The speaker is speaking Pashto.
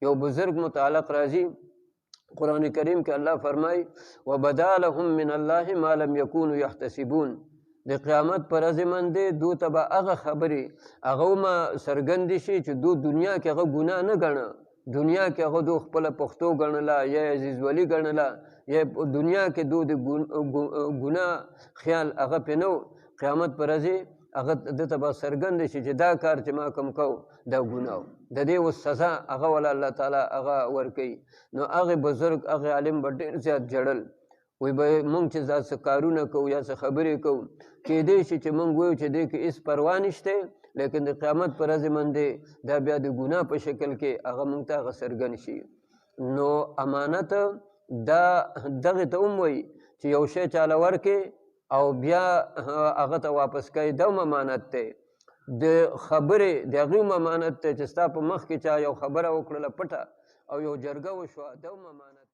یو بزرگ متعلق راځي قرآن کریم کې الله فرمای وبدا لهم من الله ما لم يكونوا يحتسبون د قیامت پر ورځ باندې دو ته به هغه خبرې هغه ما څرګندې شي چې دو دنیا کې هغه ګناه نه ګڼه دنیا کې هغه دو خپله پښتو ګڼله یا عزیز ولی ګڼله یا دنیا کې دو د ګناه خیال هغه پې نه و قیامت پر ورځ هغه ده ته به څرګند شي چې دا کار چې ما کوم کو دا ګناه د دې اوس سزا هغه ولا الله تعالی هغه ورکوي نو هغې بزرګ هغې عالم به ډېر زیات جړل وی به مونږ چې دا څه کارونه کوو یا څه خبرې کوو کیدای شي چې مونږ وایو چې دې کې هېڅ پروا نشته لیکن د قیامت په ورځ باندې دا بیا د ګناه په شکل کې هغه مونږ ته هغه څرګند شي نو امانت دا دغې ته هم وایي چې یو شی چاله ورکې او بیا هغه ته واپس کوي دا هم امانت دی د خبرې د هغې هم امانت دی چې ستا په مخ کې چا یو خبره وکړله پټه او یو جرګه وشوه دا هم امانت